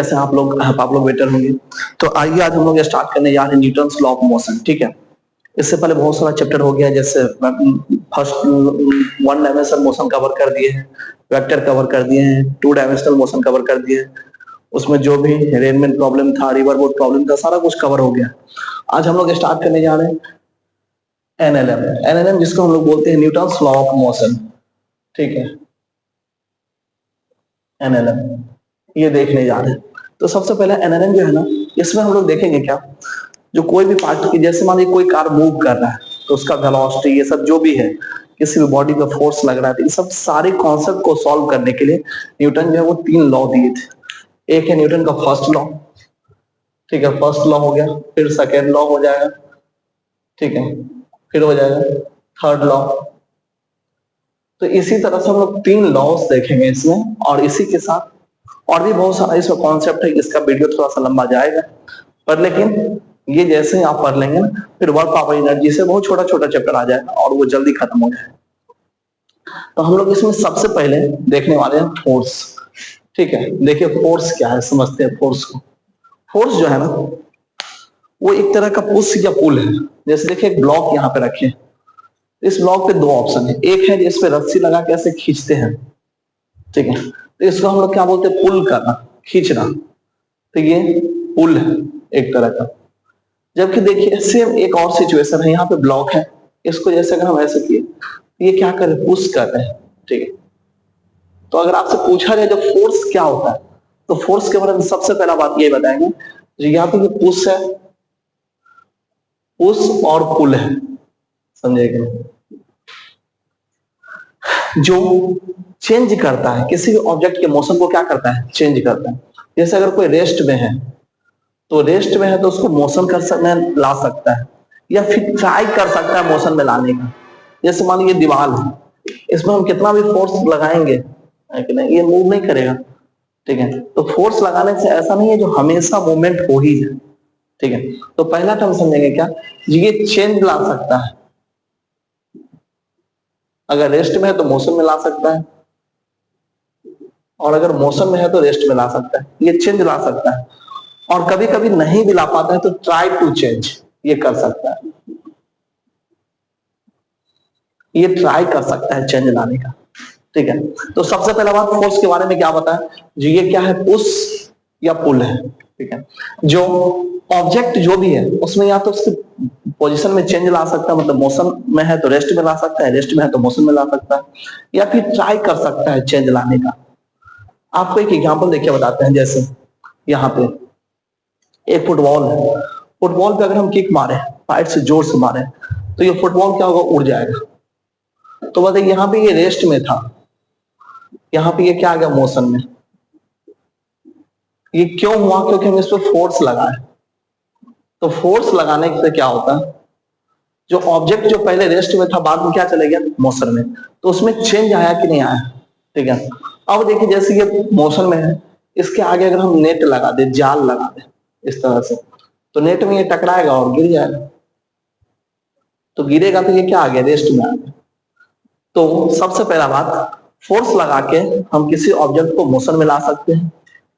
कैसे आप लोग बेटर होंगे। तो आइए आज हम लोग स्टार्ट करने जा रहे हैं न्यूटन्स लॉ ऑफ मोशन। ठीक है, इससे पहले बहुत सारा चैप्टर हो गया, जैसे फर्स्ट 1 डायमेंशनल मोशन कवर कर दिए हैं, वेक्टर कवर कर दिए हैं, 2 डायमेंशनल मोशन कवर कर दिए हैं, उसमें जो भी रेनमेंट प्रॉब्लम था, रिवर बोट प्रॉब्लम था, सारा कुछ कवर हो गया। आज हम लोग स्टार्ट करने जा रहे हैं एनएलएम, जिसको हम लोग बोलते हैं न्यूटन्स लॉ ऑफ मोशन। ठीक है, एनएलएम ये देखने जा रहे हैं। तो सबसे पहले एनएलएम जो है ना, इसमें हम लोग देखेंगे क्या, जो कोई भी पार्ट की, जैसे मान लीजिए कोई कार मूव कर रहा है तो उसका वेलोसिटी, ये सब जो भी है, किसी भी बॉडी पे फोर्स लग रहा है, तो इन सब सारे कॉन्सेप्ट को सॉल्व करने के लिए न्यूटन जो है वो 3 लॉ दिए थे। एक है न्यूटन का फर्स्ट लॉ, ठीक है, फर्स्ट लॉ हो गया, फिर सेकेंड लॉ हो जाएगा, ठीक है, फिर हो जाएगा थर्ड लॉ। तो इसी तरह से हम लोग 3 लॉस देखेंगे इसमें, और इसी के साथ और भी बहुत सारा इसका कॉन्सेप्ट है। इसका वीडियो थोड़ा सा लंबा जाएगा, पर लेकिन ये जैसे ही आप पढ़ लेंगे ना, फिर वर्क ऑफ एनर्जी से बहुत छोटा छोटा चैप्टर आ जाएगा और वो जल्दी खत्म हो जाएगा। तो हम लोग इसमें सबसे पहले देखने वाले हैं फोर्स। ठीक है, देखिए फोर्स क्या है, समझते हैं फोर्स को। फोर्स जो है ना, वो एक तरह का पुश या पुल है। जैसे देखिए एक ब्लॉक यहाँ पे रखे, इस ब्लॉक पे 2 ऑप्शन है। एक है जिस पे रस्सी लगा के ऐसे खींचते हैं, ठीक है, तो इसको हम लोग क्या बोलते हैं, पुल करना, खींचना। तो ये पुल है एक तरह का। जबकि देखिए सेम एक और सिचुएशन है, यहाँ पे ब्लॉक है, इसको जैसे अगर हम ऐसे किए, ये क्या कर रहे, पुश कर रहे हैं। ठीक है, तो अगर आपसे पूछा जाए जो फोर्स क्या होता है, तो फोर्स के बारे में सबसे पहला बात ये बताएंगे, जो यहाँ पे पुश है, पुश और पुल है, समझेगा, जो चेंज करता है किसी भी ऑब्जेक्ट के मोशन को, क्या करता है, चेंज करता है। जैसे अगर कोई रेस्ट में है, तो रेस्ट में है तो उसको मोशन कर सकता है, ला सकता है, या फिर ट्राई कर सकता है मोशन में लाने का। जैसे मान लीजिए दीवार है, इसमें हम कितना भी फोर्स लगाएंगे, है कि नहीं, ये मूव नहीं करेगा। ठीक है, तो फोर्स लगाने से ऐसा नहीं है जो हमेशा मूवमेंट हो ही जाए। ठीक है, तो पहला टर्म समझेंगे क्या, ये चेंज ला सकता है। अगर रेस्ट में है तो मोशन में ला सकता है, और अगर मोशन में है तो रेस्ट में ला सकता है, ये चेंज ला सकता है। और कभी कभी नहीं भी ला पाता है तो ट्राई टू चेंज ये कर सकता है, ये ट्राई कर सकता है चेंज लाने का। ठीक है, तो सबसे पहला बात फोर्स के बारे में क्या बताएं, जो ये क्या है, पुश या पुल है। ठीक है, जो ऑब्जेक्ट जो भी है उसमें या तो उसकी पोजीशन में चेंज ला सकता है, मतलब मोशन में है तो रेस्ट में ला सकता है, रेस्ट में है तो मोशन में ला सकता है, या फिर ट्राई कर सकता है चेंज लाने का। आपको एक एग्जांपल देखिए बताते हैं। जैसे यहाँ पे एक फुटबॉल है, फुटबॉल पे अगर हम किक मारे, साइड से जोर से मारे, तो ये फुटबॉल क्या होगा, उड़ जाएगा। तो बताइए यहाँ पे ये रेस्ट में था, यहाँ पे ये क्या आ गया, मोशन में। ये क्यों हुआ, क्योंकि हम इस पर फोर्स लगाए। तो फोर्स लगाने से क्या होता है, जो ऑब्जेक्ट जो पहले रेस्ट में था बाद में क्या चले गया, मोशन में, तो उसमें चेंज आया कि नहीं आया। ठीक है, अब देखिए जैसे ये मोशन में है, इसके आगे अगर हम नेट लगा दे, जाल लगा दे इस तरह से, तो नेट में ये टकराएगा और गिर जाएगा। तो गिरेगा तो ये क्या आ गया, रेस्ट में आ गया। तो सबसे पहला बात, फोर्स लगा के हम किसी ऑब्जेक्ट को मोशन में ला सकते हैं।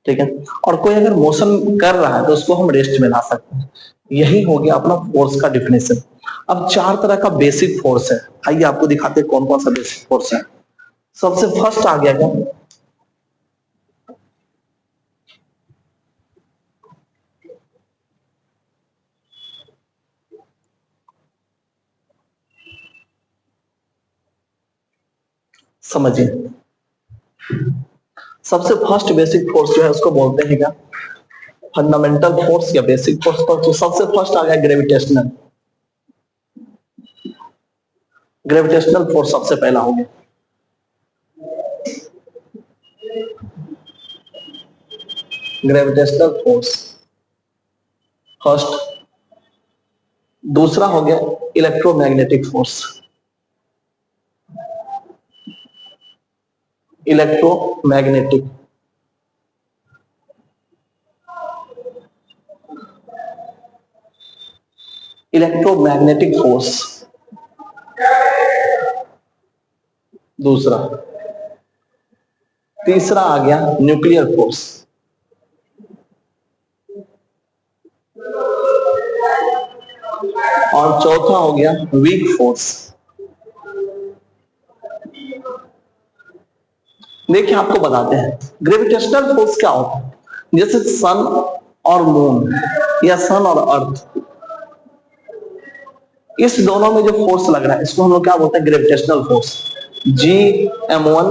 ठीक है, और कोई अगर मोशन कर रहा है तो उसको हम रेस्ट में ला सकते हैं। यही हो गया अपना फोर्स का डिफिनेशन। अब 4 तरह का बेसिक फोर्स है, आइए आपको दिखाते हैं कौन कौन सा बेसिक फोर्स है। सबसे फर्स्ट आ गया क्या, समझिए, सबसे फर्स्ट बेसिक फोर्स जो है उसको बोलते हैं क्या, फंडामेंटल फोर्स या बेसिक फोर्स। तो सबसे फर्स्ट आ गया ग्रेविटेशनल, ग्रेविटेशनल फोर्स सबसे पहला हो गया। Gravitational force first. दूसरा हो गया electromagnetic force, electromagnetic. Electromagnetic force दूसरा। तीसरा आ गया न्यूक्लियर फोर्स, और चौथा हो गया वीक फोर्स। देखिए आपको बताते हैं ग्रेविटेशनल फोर्स क्या होता है। जैसे सन और मून या सन और अर्थ, इस दोनों में जो फोर्स लग रहा है इसको हम लोग क्या बोलते हैं, gravitational force. G m1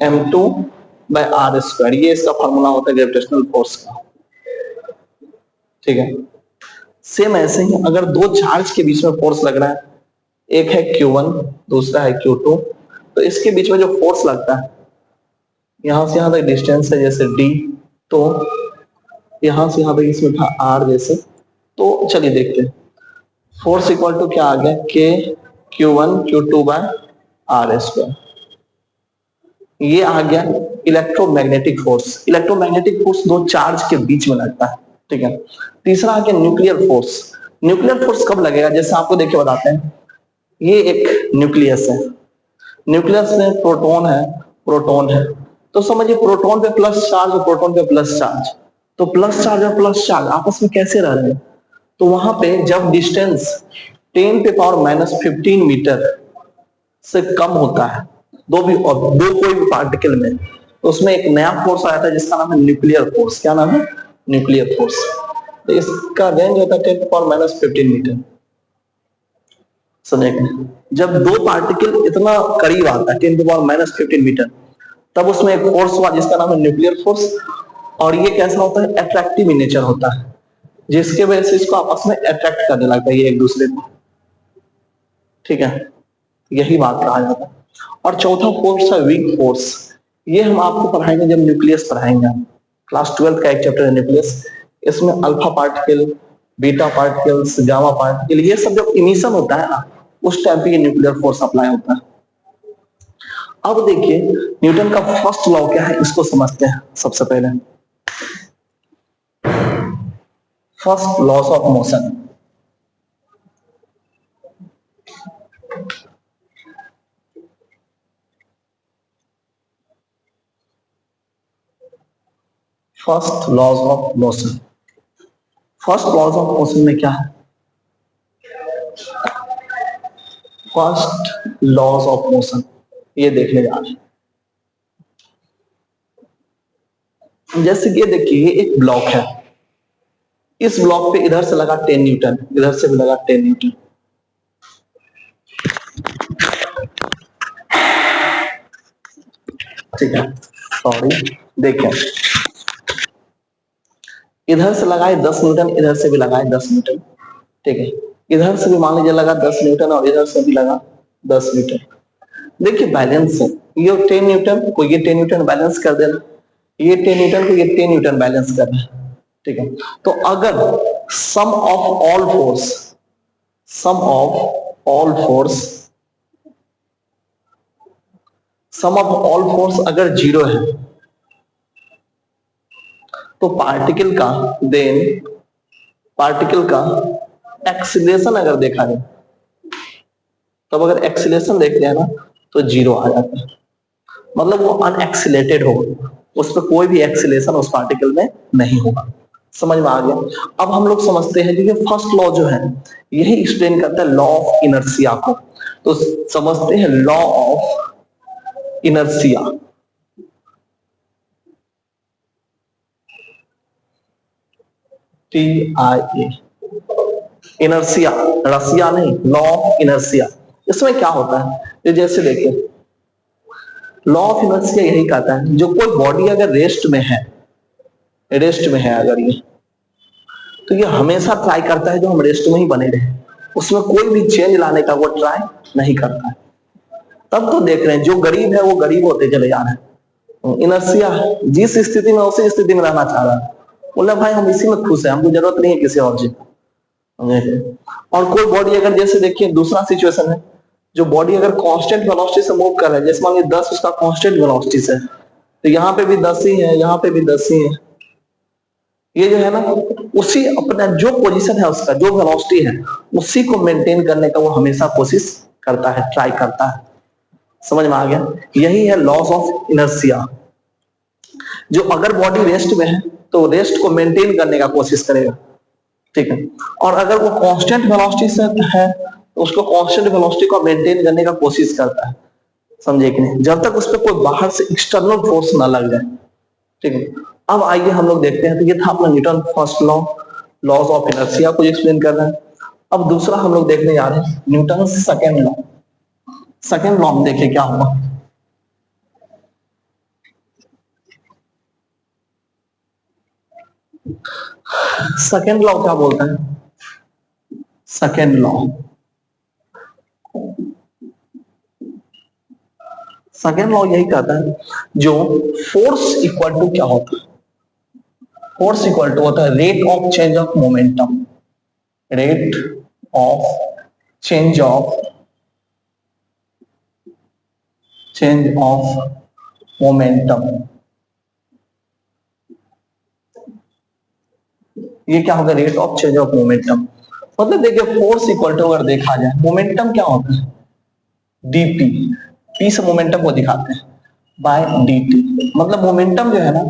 m2/r², ये इसका फॉर्मूला होता है ग्रेविटेशनल फोर्स का। ठीक है, सेम ऐसे ही अगर दो चार्ज के बीच में फोर्स लग रहा है, एक है Q1 दूसरा है Q2, तो इसके बीच में जो फोर्स लगता है, यहां से यहां तक डिस्टेंस है जैसे d, तो यहां से यहां तक इसमें था r जैसे। तो चलिए देखते हैं, फोर्स इक्वल टू क्या आ गया, K Q1 Q2/r²। ये आ गया इलेक्ट्रोमैग्नेटिक फोर्स। इलेक्ट्रोमैग्नेटिक फोर्स दो चार्ज के बीच में लगता है। ठीक है, तीसरा आ गया न्यूक्लियर फोर्स। न्यूक्लियर फोर्स कब लगेगा, जैसे आपको देखिए बताते हैं, ये एक न्यूक्लियस है, न्यूक्लियस में प्रोटॉन है, प्रोटॉन है, तो समझिए प्रोटॉन पे प्लस चार्ज और प्रोटॉन पे प्लस चार्ज, तो प्लस चार्ज और प्लस चार्ज आपस में कैसे रह रहे हैं, तो वहां पे जब डिस्टेंस 10⁻⁻15 मीटर से कम होता है दो कोई भी पार्टिकल में, तो उसमें एक नया फोर्स आया था जिसका नाम है न्यूक्लियर फोर्स। क्या नाम है, न्यूक्लियर फोर्स। तो इसका रेंज होता है 10⁻⁻15 मीटर। समझेंगे, जब दो पार्टिकल इतना करीब आता है 10⁻⁻15 मीटर, तब उसमें एक फोर्स हुआ जिसका नाम है न्यूक्लियर फोर्स। और ये कैसा होता है, अट्रैक्टिव इन नेचर होता है, जिसके वजह से इसको आपस में अट्रैक्ट करने लगता है ये एक दूसरे को। ठीक है, यही बात कहा जाता है। और चौथा फोर्स है वीक फोर्स। ये हम आपको पढ़ाएंगे जब न्यूक्लियस पढ़ाएंगे, हम क्लास 12 का एक चैप्टर है न्यूक्लियस। इसमें alpha particle, beta particles, gamma particle, ये सब जब इमिशन होता है ना, उस टाइम पे ये न्यूक्लियर फोर्स अप्लाई होता है। अब देखिए न्यूटन का फर्स्ट लॉ क्या है, इसको समझते हैं सबसे पहले। First laws of motion. First laws of motion. First laws of motion में क्या है, फर्स्ट लॉज ऑफ मोशन ये देखने जा रहे हैं। जैसे कि देखिए ये एक ब्लॉक है, इस ब्लॉक पे इधर से लगा 10 न्यूटन, इधर से भी लगा 10 न्यूटन। ठीक है, सॉरी, देखिए इधर से लगाए 10 न्यूटन, इधर से भी लगाए 10 न्यूटन। ठीक है, इधर से भी मान लीजिए लगा 10 न्यूटन और इधर से भी लगा 10 न्यूटन। देखिए बैलेंस है, ये 10 न्यूटन को ये 10 न्यूटन बैलेंस कर देना, ये 10 न्यूटन को ये 10 न्यूटन बैलेंस करना है। ठीक है, तो अगर sum of all force, sum of all force, sum of all force अगर 0 है, तो पार्टिकल का, देन पार्टिकल का एक्सीलरेशन अगर देखा जाए, तब अगर एक्सीलरेशन देखते हैं ना, तो 0 आ जाता है, मतलब वो अनएक्सीलेटेड होगा, उस पर कोई भी एक्सीलरेशन उस पार्टिकल में नहीं होगा। समझ में आ गया। अब हम लोग समझते हैं कि फर्स्ट लॉ जो है यही एक्सप्लेन करता है लॉ ऑफ इनर्शिया को। तो समझते हैं law of inertia. TIA, inertia, Russia नहीं, लॉ ऑफ इनर्शिया। इसमें क्या होता है, ये जैसे देखिए लॉ ऑफ इनर्शिया यही कहता है जो कोई बॉडी अगर रेस्ट में है, रेस्ट में है अगर ये, तो ये हमेशा ट्राई करता है जो हम रेस्ट में ही बने रहे, उसमें कोई भी चेंज लाने का वो ट्राई नहीं करता है। तब तो देख रहे हैं जो गरीब है वो गरीब होते चले जा रहे हैं। इनर्शिया जिस स्थिति में उसी स्थिति में रहना चाह रहा है, बोला भाई हम इसी में खुश है, हमको जरूरत नहीं है किसी और चीज। और कोई बॉडी अगर जैसे देखिए दूसरा सिचुएशन है, जो बॉडी अगर कांस्टेंट वेलोसिटी से मूव कर रहा है, जैसे मान लीजिए 10 उसका कांस्टेंट वेलोसिटी से, तो यहाँ पे भी 10 ही है, यहाँ पे भी 10 ही है। ये जो है ना उसी अपना जो पोजीशन है उसका, जो वेलोसिटी है उसी को मेंटेन करने का वो हमेशा कोशिश करता है, ट्राई करता है। समझ में आ गया, यही है लॉस ऑफ इनर्शिया। जो अगर बॉडी रेस्ट में है तो रेस्ट को मेंटेन करने का कोशिश करेगा, ठीक है। और अगर वो कांस्टेंट वेलोसिटी से है तो उसको कांस्टेंट वेलोसिटी को मेंटेन करने का कोशिश करता है, समझे कि नहीं, जब तक उस पर कोई बाहर से एक्सटर्नल फोर्स ना लग जाए। ठीक है। अब आइए हम लोग देखते हैं, तो ये था अपना Newton first law, laws of inertia को एक्सप्लेन कर रहा है। अब दूसरा हम लोग देखने जा रहे हैं Newton second law. Second law में देखिए क्या होगा। सेकेंड लॉ क्या बोलता है? सेकेंड लॉ, सेकेंड लॉ यही कहता है जो फोर्स इक्वल टू क्या होता है, फोर्स इक्वल टू होता है rate of change of momentum, rate of change of momentum. ये क्या होगा? Rate of change of momentum. मतलब देखिए फोर्स इक्वल टू अगर देखा जाए, मोमेंटम क्या होता है? डीपी, पी से मोमेंटम को दिखाते हैं बाय डीटी। मतलब मोमेंटम जो है ना,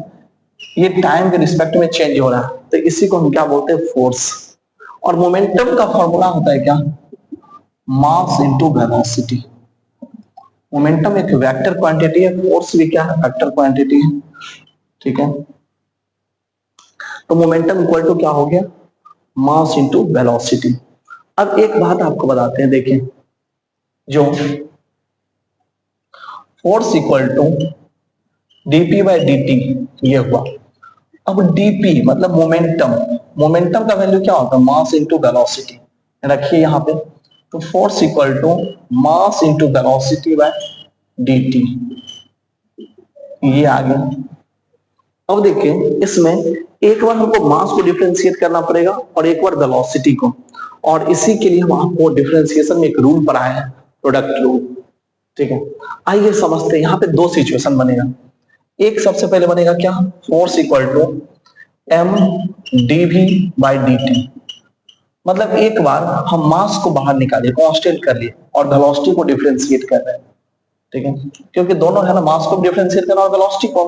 ये टाइम के रिस्पेक्ट में चेंज हो रहा है, तो इसी को हम क्या बोलते हैं? फोर्स। और मोमेंटम का फॉर्मूला होता है क्या? मास इनटू वेलोसिटी। मोमेंटम एक वेक्टर क्वांटिटी है, फोर्स भी क्या है? वेक्टर क्वांटिटी है। ठीक है। तो मोमेंटम इक्वल टू क्या हो गया? Mass into velocity. अब एक बात आपको बताते हैं, देखिए जो force equal to DP by D ये हुआ। अब डीपी मतलब मोमेंटम, मोमेंटम का वैल्यू क्या होता है? Mass into velocity. रखिए यहां पे, तो force equal to mass into velocity by dt, ये आ गया। अब देखिए इसमें एक बार हमको मास को डिफरेंशिएट करना पड़ेगा और एक बार वेलोसिटी को, और इसी के लिए हम आपको डिफरेंशिएशन में एक रूल पढ़ाए हैं, प्रोडक्ट रूल। ठीक है। आइए समझते हैं, यहाँ पे दो सिचुएशन बनेगा। एक सबसे पहले बनेगा क्या? Force equal to M DV by dt। मतलब एक बार हम मास को बाहर निकालिए, कांस्टेंट कर लिए, और वेलोसिटी को डिफरेंशिएट कर रहे हैं। ठीक है, क्योंकि दोनों है ना, मास को डिफरेंशिएट करना और वेलोसिटी को।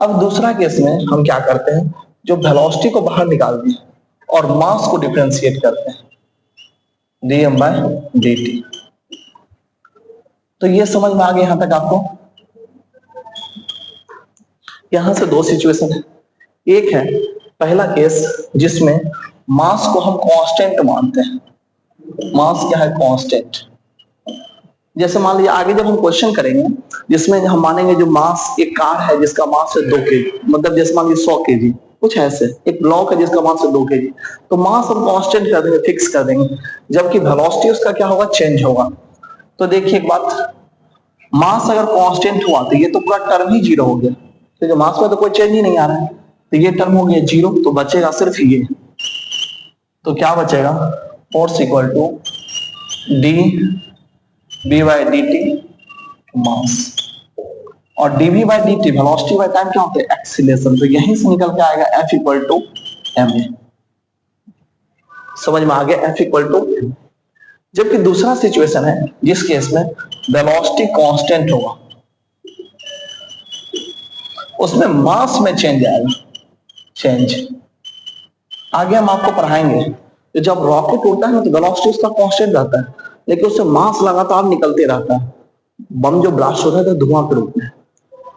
अब दूसरा केस में हम क्या करते हैं, जो वेलोसिटी को बाहर निकाल दिए और मास को डिफरेंशिएट करते हैं, dm बाय dt। तो ये समझ में आ गया यहां तक आपको? यहां से दो सिचुएशन है। एक है पहला केस जिसमें मास को हम कांस्टेंट मानते हैं, मास क्या है? कांस्टेंट। जैसे मान लीजिए आगे जब हम क्वेश्चन करेंगे जिसमें हम मानेंगे जो मास, एक कार है जिसका मास है 2 kg, मतलब जैसे मान लीजिए 100 kg, कुछ ऐसे एक ब्लॉक है जिसका मास है 2 kg, तो मास हम कांस्टेंट कर देंगे, फिक्स कर देंगे, जबकि वेलोसिटी उसका क्या होगा? चेंज होगा। तो देखिए एक बात, मास अगर कांस्टेंट हुआ तो ये तो पूरा टर्म ही जीरो हो गया, क्योंकि मास में तो कोई चेंज ही नहीं आ रहा है, तो ये टर्म हो गया जीरो, तो बचेगा सिर्फ ये। तो क्या बचेगा? Force equal to d b by D t mass, और d v by D t velocity by time क्या होता है? एक्सीलरेशन। तो यहीं से निकल के आएगा F equal to M A. समझ में आ गया? F equal to. जबकि दूसरा सिचुएशन है जिस केस में वेलोसिटी कांस्टेंट होगा, उसमें मास में चेंज आएगा, चेंज। आगे हम आपको पढ़ाएंगे, तो जब रॉकेट उड़ता है ना तो वेलोसिटी उसका कांस्टेंट रहता है, लेकिन उससे मास लगातार निकलते रहता है, बम जो ब्लास्ट होता है तो धुआं के रूप में।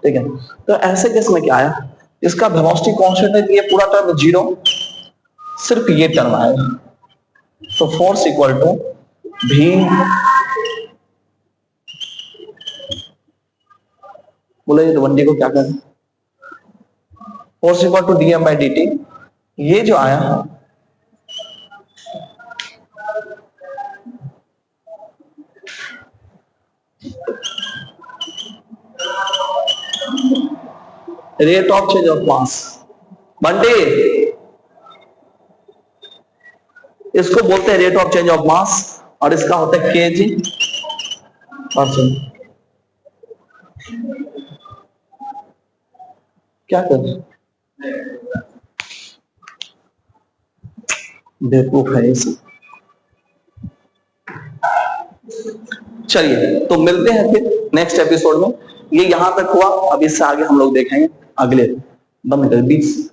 ठीक है। तो ऐसे केस में क्या आया, इसका वेलोसिटी कांस्टेंट है, ये पूरा टर्म जीरो, सिर्फ ये टर्म आएगा। तो फोर्स इक्वल टू भी, बोले तो वनडी को क्या करें? Force equal to DM by D T, ये जो आया rate of change of mass, बंटे इसको बोलते हैं rate of change of mass, और इसका होता है केजी परसेंट। क्या कर बेवकूफ है ये सब। चलिए तो मिलते हैं फिर नेक्स्ट एपिसोड में। ये यहां तक हुआ, अब इससे आगे हम लोग देखेंगे अगले 20